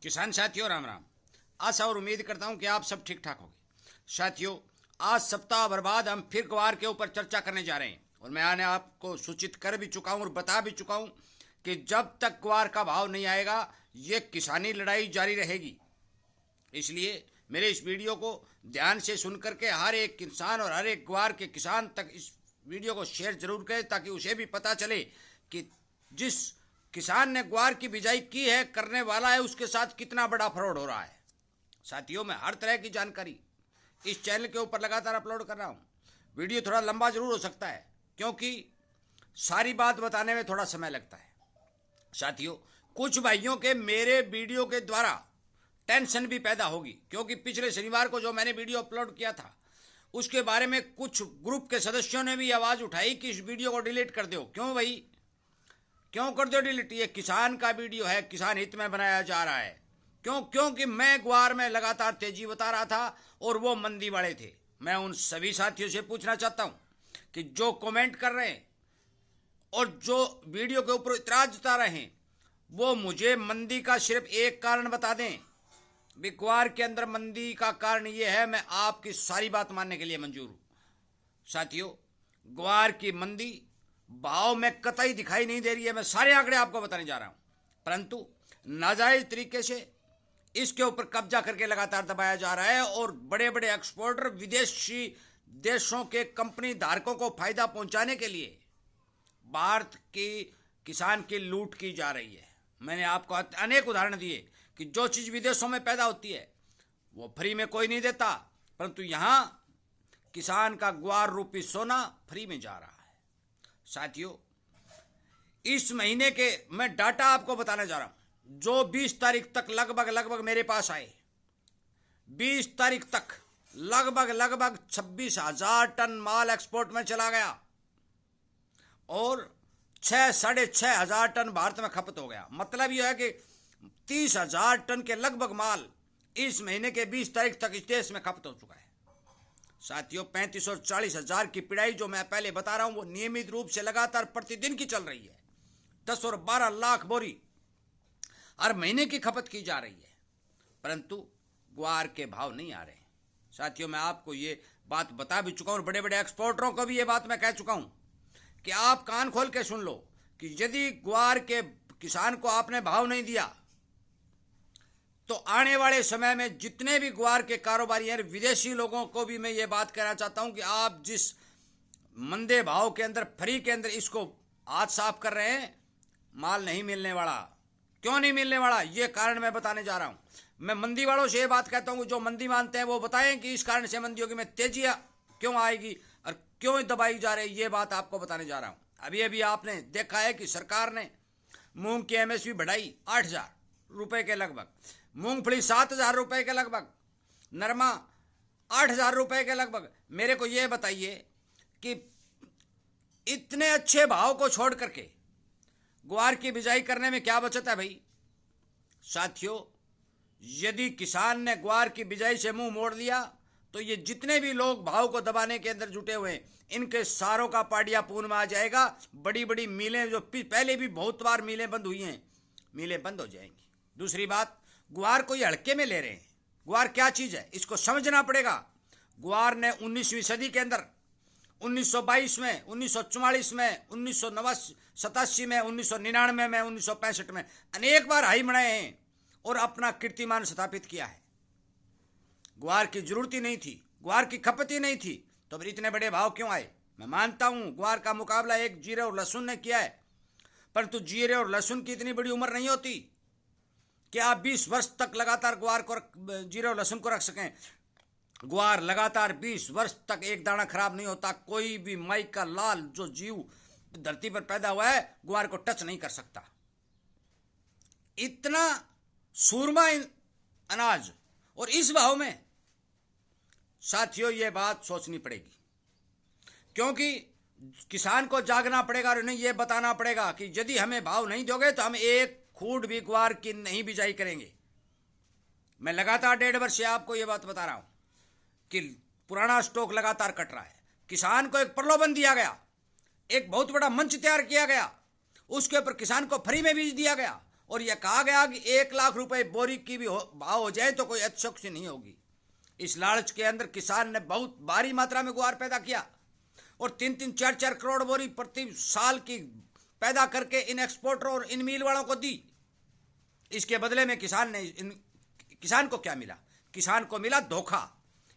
किसान साथियों राम राम। आशा और उम्मीद करता हूं कि आप सब ठीक ठाक होंगे। साथियों, आज सप्ताह भर बाद हम फिर ग्वार के ऊपर चर्चा करने जा रहे हैं और मैं आने आपको सूचित कर भी चुका हूं और बता भी चुका हूं कि जब तक ग्वार का भाव नहीं आएगा ये किसानी लड़ाई जारी रहेगी। इसलिए मेरे इस वीडियो को ध्यान से सुन करके हर एक किसान और हर एक ग्वार के किसान तक इस वीडियो को शेयर जरूर करें ताकि उसे भी पता चले कि जिस किसान ने ग्वार की बिजाई की है, करने वाला है, उसके साथ कितना बड़ा फ्रॉड हो रहा है। साथियों, मैं हर तरह की जानकारी इस चैनल के ऊपर लगातार अपलोड कर रहा हूँ। वीडियो थोड़ा लंबा जरूर हो सकता है क्योंकि सारी बात बताने में थोड़ा समय लगता है। साथियों, कुछ भाइयों के मेरे वीडियो के द्वारा टेंशन भी पैदा होगी क्योंकि पिछले शनिवार को जो मैंने वीडियो अपलोड किया था उसके बारे में कुछ ग्रुप के सदस्यों ने भी आवाज़ उठाई कि इस वीडियो को डिलीट कर दो। क्यों भाई, क्यों कर दो डिलीट? ये किसान का वीडियो है, किसान हित में बनाया जा रहा है। क्यों? क्योंकि मैं ग्वार में लगातार तेजी बता रहा था और वो मंदी वाले थे। मैं उन सभी साथियों से पूछना चाहता हूं कि जो कमेंट कर रहे हैं और जो वीडियो के ऊपर इतराज जता रहे हैं वो मुझे मंदी का सिर्फ एक कारण बता दें। भी ग्वार के अंदर मंदी का कारण ये है, मैं आपकी सारी बात मानने के लिए मंजूर हूं। साथियों, ग्वार की मंदी भाव में कतई दिखाई नहीं दे रही है। मैं सारे आंकड़े आपको बताने जा रहा हूं, परंतु नाजायज तरीके से इसके ऊपर कब्जा करके लगातार दबाया जा रहा है और बड़े बड़े एक्सपोर्टर विदेशी देशों के कंपनी धारकों को फायदा पहुंचाने के लिए भारत की किसान की लूट की जा रही है। मैंने आपको अनेक उदाहरण दिए कि जो चीज़ विदेशों में पैदा होती है वो फ्री में कोई नहीं देता, परंतु यहाँ किसान का ग्वार रूपी सोना फ्री में जा रहा है। साथियों, इस महीने के मैं डाटा आपको बताने जा रहा हूं जो 20 तारीख तक लगभग मेरे पास आए। 20 तारीख तक लगभग 26,000 टन माल एक्सपोर्ट में चला गया और 6-6,500 टन भारत में खपत हो गया। मतलब यह है कि 30,000 टन के लगभग माल इस महीने के 20 तारीख तक इस देश में खपत हो चुका है। साथियों, 35 और 40,000 की पिड़ाई जो मैं पहले बता रहा हूं वो नियमित रूप से लगातार प्रतिदिन की चल रही है। 10 और 12 लाख बोरी हर महीने की खपत की जा रही है, परंतु ग्वार के भाव नहीं आ रहे। साथियों, मैं आपको ये बात बता भी चुका हूं और बड़े बड़े एक्सपोर्टरों को भी ये बात मैं कह चुका हूं कि आप कान खोल के सुन लो कि यदि ग्वार के किसान को आपने भाव नहीं दिया तो आने वाले समय में जितने भी ग्वार के कारोबारी हैं, विदेशी लोगों को भी मैं ये बात कहना चाहता हूं कि आप जिस मंदे भाव के अंदर फ्री के अंदर इसको हाथ साफ कर रहे हैं, माल नहीं मिलने वाला। क्यों नहीं मिलने वाला ये कारण मैं बताने जा रहा हूं। मैं मंदी वालों से ये बात कहता हूं, जो मंदी मानते हैं वो बताएं कि इस कारण से मंदी होगी, में तेजी क्यों आएगी और क्यों दबाई जा रही है, ये बात आपको बताने जा रहा हूं। अभी अभी आपने देखा है कि सरकार ने मूंग की MSP बढ़ाई 8,000 रुपये के लगभग, मूंगफली 7,000 रुपये के लगभग, नरमा 8,000 रुपये के लगभग। मेरे को ये बताइए कि इतने अच्छे भाव को छोड़ करके ग्वार की बिजाई करने में क्या बचत है भाई? साथियों, यदि किसान ने ग्वार की बिजाई से मुंह मोड़ लिया तो ये जितने भी लोग भाव को दबाने के अंदर जुटे हुए हैं इनके सारों का पाडिया पून में आ जाएगा। बड़ी बड़ी मिलें जो पहले भी बहुत बार मिलें बंद हुई हैं, मिलें बंद हो जाएंगी। दूसरी बात, ग्वार को ये हल्के में ले रहे हैं। ग्वार क्या चीज़ है इसको समझना पड़ेगा। ग्वार ने 19वीं सदी के अंदर 1922 में, 1944 में, 1987 में, 1999 में, 1965 में अनेक बार हाई बनाए हैं और अपना कीर्तिमान स्थापित किया है। ग्वार की जरूरत ही नहीं थी, ग्वार की खपत ही नहीं थी, तो फिर इतने बड़े भाव क्यों आए? मैं मानता हूं ग्वार का मुकाबला एक जीरे और लहसुन ने किया है, परंतु जीरे और लहसुन की इतनी बड़ी उम्र नहीं होती कि आप 20 वर्ष तक लगातार ग्वार को जीरे और लहसुन को रख सकें। ग्वार लगातार 20 वर्ष तक एक दाना खराब नहीं होता। कोई भी माई का लाल जो जीव धरती पर पैदा हुआ है ग्वार को टच नहीं कर सकता। इतना सूरमा अनाज और इस भाव में, साथियों ये बात सोचनी पड़ेगी क्योंकि किसान को जागना पड़ेगा और उन्हें यह बताना पड़ेगा कि यदि हमें भाव नहीं दोगे तो हम एक खूड भी ग्वार की नहीं बिजाई करेंगे। मैं लगातार 1.5 वर्ष से आपको यह बात बता रहा हूं कि पुराना स्टॉक लगातार कट रहा है। किसान को एक प्रलोभन दिया गया, एक बहुत बड़ा मंच तैयार किया गया, उसके ऊपर किसान को फ्री में बीज दिया गया और यह कहा गया कि 1 लाख रुपए बोरी की भी भाव हो जाए तो कोई अतिशयोक्ति नहीं होगी। इस लालच के अंदर किसान ने बहुत भारी मात्रा में गुआर पैदा किया और 3-3, 4-4 करोड़ बोरी प्रति साल की पैदा करके इन एक्सपोर्टर और इन मिल वालों को दी। इसके बदले में किसान को क्या मिला? किसान को मिला धोखा।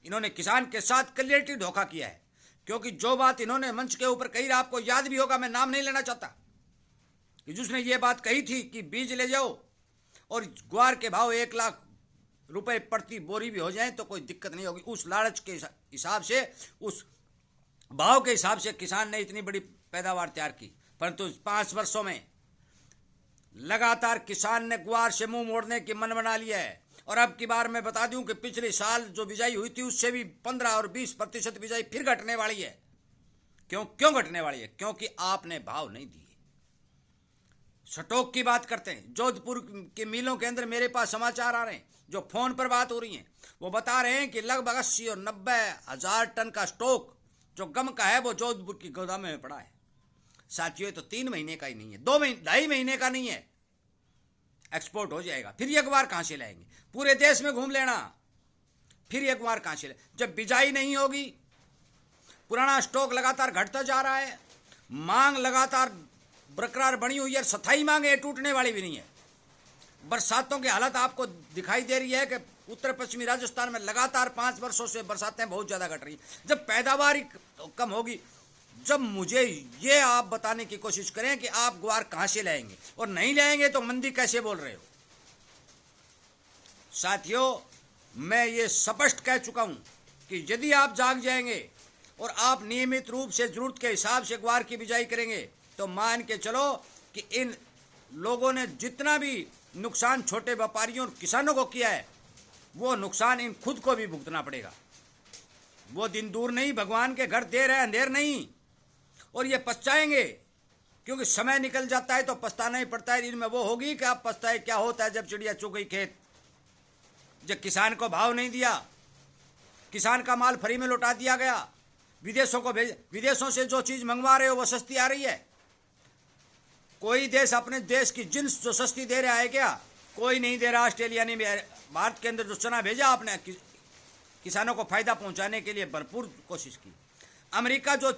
इन्होंने किसान के साथ क्लियरली धोखा किया है, क्योंकि जो बात इन्होंने मंच के ऊपर कही, आपको याद भी होगा, मैं नाम नहीं लेना चाहता, कि जिसने ये बात कही थी कि बीज ले जाओ और ग्वार के भाव 1 लाख रुपए प्रति बोरी भी हो जाए तो कोई दिक्कत नहीं होगी। उस लालच के हिसाब से, उस भाव के हिसाब से किसान ने इतनी बड़ी पैदावार तैयार की, परंतु 5 वर्षों में लगातार किसान ने ग्वार से मुंह मोड़ने की मन बना लिया है। और अब की बार मैं बता दूं कि पिछले साल जो बिजाई हुई थी उससे भी 15 और 20% बिजाई फिर घटने वाली है। क्यों घटने वाली है? क्योंकि आपने भाव नहीं दिए। स्टॉक की बात करते हैं, जोधपुर के मिलों के अंदर मेरे पास समाचार आ रहे हैं, जो फोन पर बात हो रही है, वो बता रहे हैं कि लगभग 80 और 90 हजार टन का स्टॉक जो गम का है वो जोधपुर की गोदाम में पड़ा है। साथियों, ये तो 3 महीने का ही नहीं है, 2.5 महीने का नहीं है, एक्सपोर्ट हो जाएगा। फिर ये ग्वार कहां से लाएंगे? पूरे देश में घूम लेना, फिर ये ग्वार कहां से लाए? जब बिजाई नहीं होगी, पुराना स्टॉक लगातार घटता जा रहा है, मांग लगातार बरकरार बनी हुई है, स्थायी मांग है, टूटने वाली भी नहीं है। बरसातों की हालत आपको दिखाई दे रही है कि उत्तर पश्चिमी राजस्थान में लगातार 5 वर्षों से बरसातें बहुत ज्यादा घट रही हैं। जब पैदावार कम होगी, जब मुझे ये आप बताने की कोशिश करें कि आप ग्वार कहां से लाएंगे, और नहीं लाएंगे तो मंदी कैसे बोल रहे हो? साथियों, मैं ये स्पष्ट कह चुका हूं कि यदि आप जाग जाएंगे और आप नियमित रूप से जरूरत के हिसाब से ग्वार की बिजाई करेंगे तो मान के चलो कि इन लोगों ने जितना भी नुकसान छोटे व्यापारियों और किसानों को किया है, वो नुकसान इन खुद को भी भुगतना पड़ेगा। वो दिन दूर नहीं, भगवान के घर देर है अंधेर नहीं, और ये पछताएंगे, क्योंकि समय निकल जाता है तो पछताना ही पड़ता है। इनमें वो होगी कि आप पछताए क्या होता है जब चिड़िया चुग गई खेत। जब किसान को भाव नहीं दिया, किसान का माल फ्री में लौटा दिया गया, विदेशों से जो चीज मंगवा रहे हो वो सस्ती आ रही है। कोई देश अपने देश की जिन्स जो सस्ती दे रहा है क्या? कोई नहीं दे रहा। ऑस्ट्रेलिया ने भारत के अंदर जो चना भेजा, आपने किसानों को फायदा पहुंचाने के लिए भरपूर कोशिश की। अमेरिका जो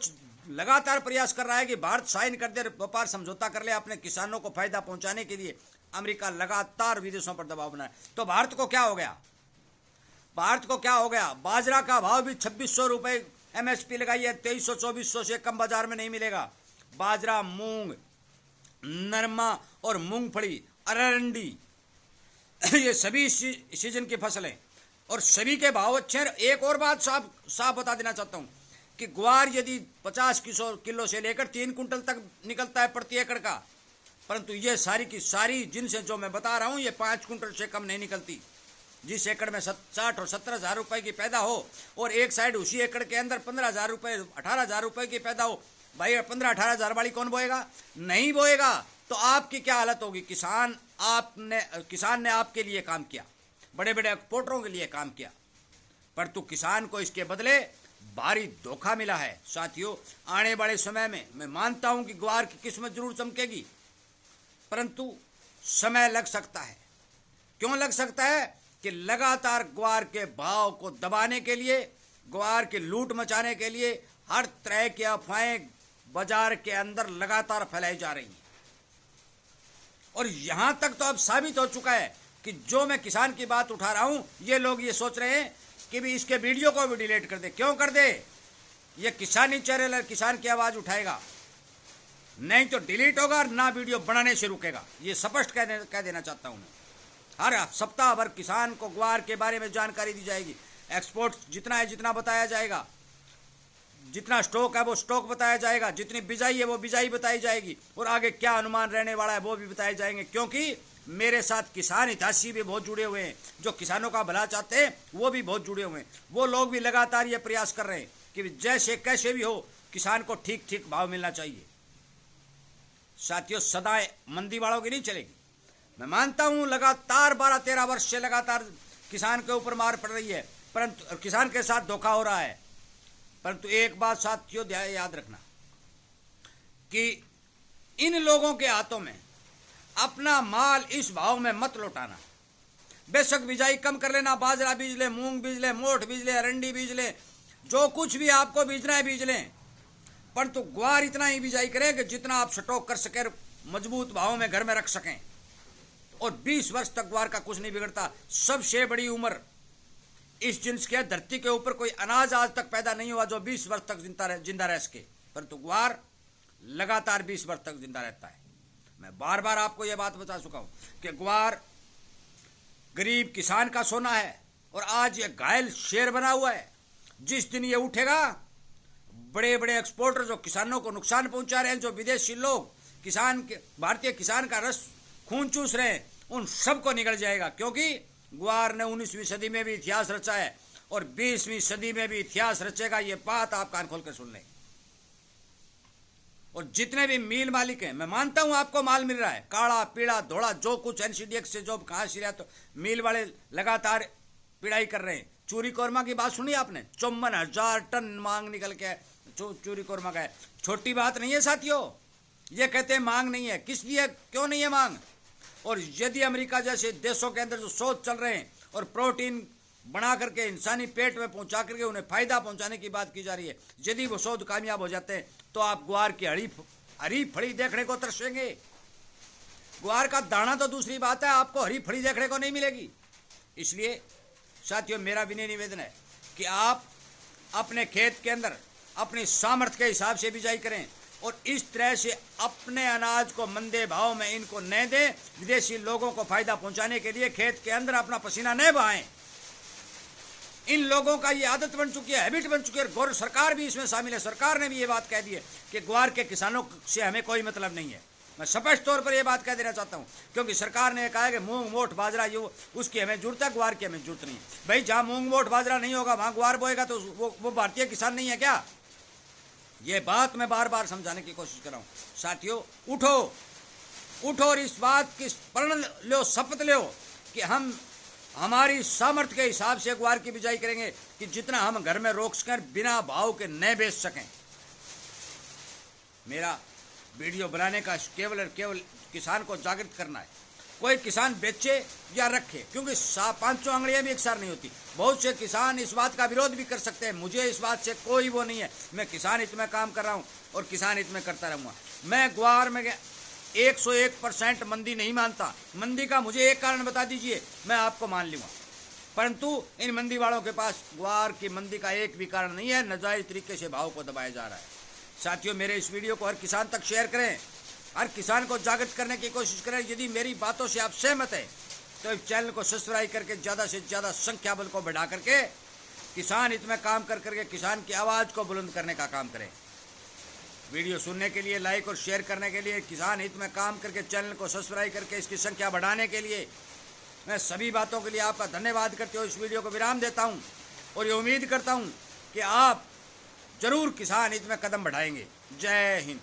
लगातार प्रयास कर रहा है कि भारत साइन कर दे, व्यापार समझौता कर ले अपने किसानों को फायदा पहुंचाने के लिए, अमेरिका लगातार विदेशों पर दबाव बनाए। तो भारत को क्या हो गया? भारत को क्या हो गया? बाजरा का भाव भी 2600 रुपए MSP लगाई है, 2300-2400 से कम बाजार में नहीं मिलेगा। बाजरा, मूंग, नरमा और मूंगफली, अरंडी, ये सभी सीजन की फसलें और सभी के भाव अच्छे हैं। एक और बात साफ बता देना चाहता हूं कि ग्वार यदि 50 किलो से लेकर 3 कुंटल तक निकलता है प्रति एकड़ का, परंतु ये सारी की सारी जिनसे जो मैं बता रहा हूं ये 5 कुंटल से कम नहीं निकलती। जिस एकड़ में 60 और 17 हजार रुपए की पैदा हो और एक साइड उसी एकड़ के अंदर 15 हजार रुपए 18 हजार रुपए की पैदा हो, भाई 15-18 हजार वाली कौन बोएगा? नहीं बोएगा। तो आपकी क्या हालत होगी? किसान ने आपके लिए काम किया, बड़े बड़े एक्सपोर्टरों के लिए काम किया, परंतु किसान को इसके बदले भारी धोखा मिला है। साथियों, आने वाले समय में मैं मानता हूं कि ग्वार की किस्मत जरूर चमकेगी, परंतु समय लग सकता है। क्यों लग सकता है? कि लगातार ग्वार के भाव को दबाने के लिए, ग्वार की लूट मचाने के लिए हर तरह की अफवाहें बाजार के अंदर लगातार फैलाई जा रही हैं। और यहां तक तो अब साबित हो चुका है कि जो मैं किसान की बात उठा रहा हूं, ये लोग ये सोच रहे हैं कि भी इसके वीडियो को भी डिलीट कर दे। क्यों कर दे? ये किसानी चैनल किसान की आवाज उठाएगा, नहीं तो डिलीट होगा और ना वीडियो बनाने से रुकेगा। ये स्पष्ट कह देना चाहता हूं मैं। हर सप्ताह भर किसान को ग्वार के बारे में जानकारी दी जाएगी। एक्सपोर्ट जितना है जितना बताया जाएगा, जितना स्टॉक है वो स्टॉक बताया जाएगा, जितनी बिजाई है वो बिजाई बताई जाएगी, और आगे क्या अनुमान रहने वाला है वो भी बताए जाएंगे। क्योंकि मेरे साथ किसान हितैषी भी बहुत जुड़े हुए हैं, जो किसानों का भला चाहते हैं वो भी बहुत जुड़े हुए हैं। वो लोग भी लगातार ये प्रयास कर रहे हैं कि जैसे कैसे भी हो किसान को ठीक ठीक भाव मिलना चाहिए। साथियों, सदा मंदी वालों की नहीं चलेगी। मैं मानता हूं लगातार 12-13 वर्ष से लगातार किसान के ऊपर मार पड़ रही है, परंतु किसान के साथ धोखा हो रहा है। परंतु एक बात साथियों याद रखना कि इन लोगों के हाथों में अपना माल इस भाव में मत लौटाना। बेशक बिजाई कम कर लेना, बाजरा बीज ले, मूंग बीज ले, मोठ बीज ले, अरंडी बीज ले, जो कुछ भी आपको बीजना है बीज लें, परंतु ग्वार इतना ही बिजाई करें कि जितना आप स्टॉक कर सकें, मजबूत भाव में घर में रख सकें। और 20 वर्ष तक ग्वार का कुछ नहीं बिगड़ता। सबसे बड़ी उम्र इस जिन्स के धरती के ऊपर कोई अनाज आज तक पैदा नहीं हुआ जो 20 वर्ष तक जिंदा रह सके, परंतु ग्वार लगातार 20 वर्ष तक जिंदा रहता है। मैं बार बार आपको यह बात बता चुका हूं कि ग्वार गरीब किसान का सोना है, और आज ये घायल शेर बना हुआ है। जिस दिन ये उठेगा, बड़े बड़े एक्सपोर्टर जो किसानों को नुकसान पहुंचा रहे हैं, जो विदेशी लोग किसान के भारतीय किसान का रस खून चूस रहे हैं, उन सबको निगल जाएगा। क्योंकि ग्वार ने 19वीं सदी में भी इतिहास रचा है और 20वीं सदी में भी इतिहास रचेगा। ये बात आप कान खोल कर सुन लें। और जितने भी मिल मालिक हैं, मैं मानता हूं आपको माल मिल रहा है, काला पीला धोला जो कुछ एनसीडीएक्स से जो कहां से, तो मिल वाले लगातार पिड़ाई कर रहे हैं। चूरी कोरमा की बात सुनी आपने? 54,000 टन मांग निकल के चूरी कोरमा का है। छोटी बात नहीं है साथियों। ये कहते हैं मांग नहीं है, किस लिए, क्यों नहीं है मांग? और यदि अमेरिका जैसे देशों के अंदर जो शोध चल रहे हैं और प्रोटीन बना करके इंसानी पेट में पहुंचा करके उन्हें फायदा पहुंचाने की बात की जा रही है, यदि वो शोध कामयाब हो जाते हैं तो आप ग्वार की हरी फड़ी देखने को तरसेंगे। ग्वार का दाना तो दूसरी बात है, आपको हरी फड़ी देखने को नहीं मिलेगी। इसलिए साथियों, मेरा विनय निवेदन है कि आप अपने खेत के अंदर अपनी सामर्थ्य के हिसाब से बिजाई करें और इस तरह से अपने अनाज को मंदे भाव में इनको न दें। विदेशी लोगों को फायदा पहुंचाने के लिए खेत के अंदर अपना पसीना न बहाएं। इन लोगों का ये आदत बन चुकी है, हैबिट बन चुकी है। गौर सरकार भी इसमें शामिल है। सरकार ने भी ये बात कह दी है कि ग्वार के किसानों से हमें कोई मतलब नहीं है। मैं स्पष्ट तौर पर यह बात कह देना चाहता हूं, क्योंकि सरकार ने कहा है कि मूंग मोठ बाजरा ये उसकी हमें जरूरत है, ग्वार की हमें जरूरत नहीं है। भाई, जहां मूंग मोठ बाजरा नहीं होगा वहां ग्वार बोएगा तो वो भारतीय किसान नहीं है क्या? ये बात मैं बार बार समझाने की कोशिश कर रहा हूं। साथियों, उठो उठो और इस बात की प्रण लो, शपथ लो कि हम हमारी सामर्थ्य के हिसाब से ग्वार की बिजाई करेंगे कि जितना हम घर में रोक सकें, बिना भाव के न बेच सकें। मेरा वीडियो बनाने का केवल और केवल किसान को जागृत करना है। कोई किसान बेचे या रखे, क्योंकि 500 आंगड़ियां भी एक सार नहीं होती। बहुत से किसान इस बात का विरोध भी कर सकते हैं, मुझे इस बात से कोई वो नहीं है। मैं किसान हित में काम कर रहा हूं और किसान हित में करता रहूंगा। मैं ग्वार में 101% मंदी नहीं मानता। मंदी का मुझे एक कारण बता दीजिए, मैं आपको मान लूँगा, परंतु इन मंदी वालों के पास ग्वार की मंदी का एक भी कारण नहीं है। नाजायज तरीके से भाव को दबाया जा रहा है। साथियों, मेरे इस वीडियो को हर किसान तक शेयर करें, हर किसान को जागृत करने की कोशिश करें। यदि मेरी बातों से आप सहमत हैं तो इस चैनल को सब्सक्राइब करके ज़्यादा से ज़्यादा संख्या बल को बढ़ा करके किसान हित में काम कर करके किसान की आवाज़ को बुलंद करने का काम करें। वीडियो सुनने के लिए, लाइक और शेयर करने के लिए, किसान हित में काम करके चैनल को सब्सक्राइब करके इसकी संख्या बढ़ाने के लिए मैं सभी बातों के लिए आपका धन्यवाद करते हुए इस वीडियो को विराम देता हूं और ये उम्मीद करता हूं कि आप जरूर किसान हित में कदम बढ़ाएंगे। जय हिंद।